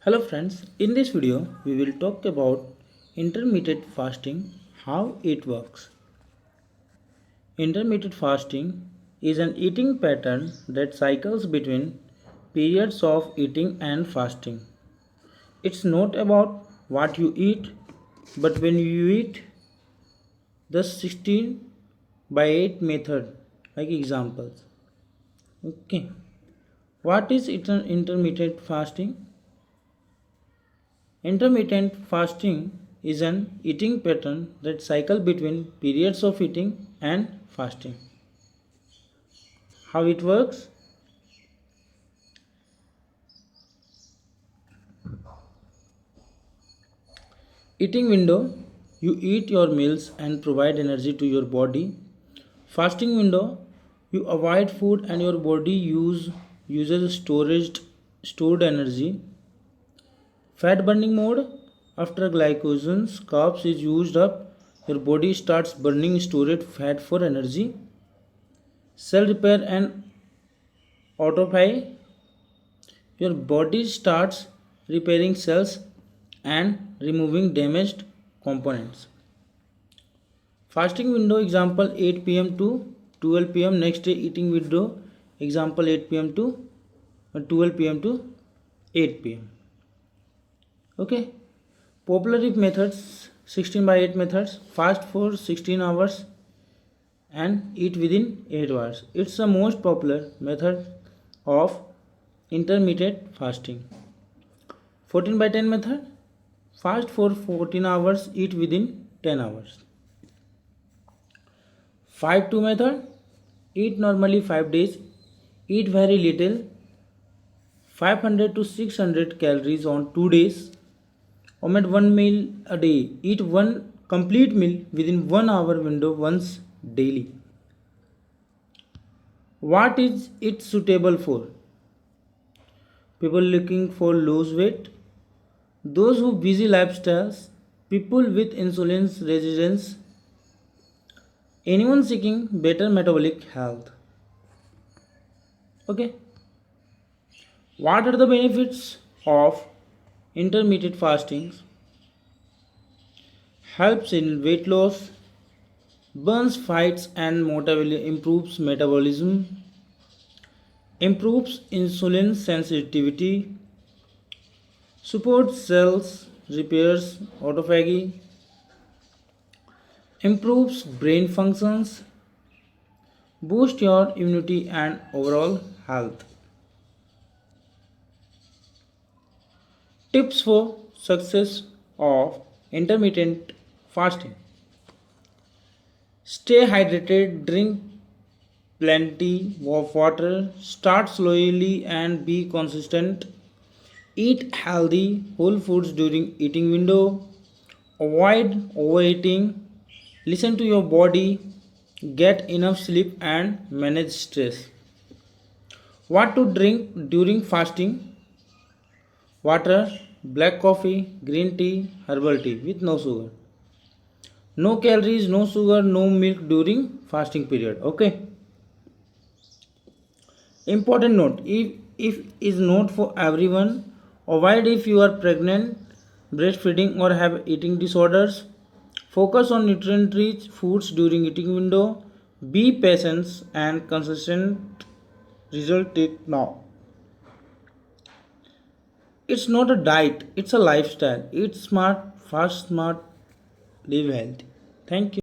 Hello friends, in this video we will talk about intermittent fasting, how it works. Intermittent fasting is an eating pattern that cycles between periods of eating and fasting. It's not about what you eat, but when you eat. The 16 by 8 method, like examples. Okay, what is intermittent fasting? Intermittent fasting is an eating pattern that cycles between periods of eating and fasting. How it works? Eating window, you eat your meals and provide energy to your body. Fasting window, you avoid food and your body uses stored energy. Fat burning mode, after glycogen's carbs is used up, your body starts burning stored fat for energy. Cell repair and autophagy, your body starts repairing cells and removing damaged components. Fasting window example 8 p.m. to 12 p.m. Next day eating window example 8 p.m. to 12 p.m. to 8 p.m. Okay. Popular methods 16 by 8 methods, fast for 16 hours and eat within 8 hours. It's the most popular method of intermittent fasting. 14 by 10 method, fast for 14 hours, eat within 10 hours. 5-2 method, eat normally 5 days, eat very little, 500 to 600 calories on 2 days. Omit one meal a day. Eat one complete meal within 1 hour window once daily. What is it suitable for? People looking for lose weight, those who busy lifestyles, people with insulin resistance, anyone seeking better metabolic health. Okay. What are the benefits of intermittent fasting? Helps in weight loss, burns fats and improves metabolism, improves insulin sensitivity, supports cells, repairs autophagy, improves brain functions, boosts your immunity and overall health. Tips for success of intermittent fasting. Stay hydrated, drink plenty of water, start slowly and be consistent. Eat healthy whole foods during eating window. Avoid overeating. Listen to your body. Get enough sleep and manage stress. What to drink during fasting? Water, black coffee, green tea, herbal tea with no sugar. No calories, no sugar, no milk during fasting period. Okay. Important note, if is not for everyone, avoid if you are pregnant, breastfeeding or have eating disorders. Focus on nutrient rich foods during eating window. Be patient and consistent. Result take now. It's not a diet, it's a lifestyle. Eat smart, fast smart, live healthy. Thank you.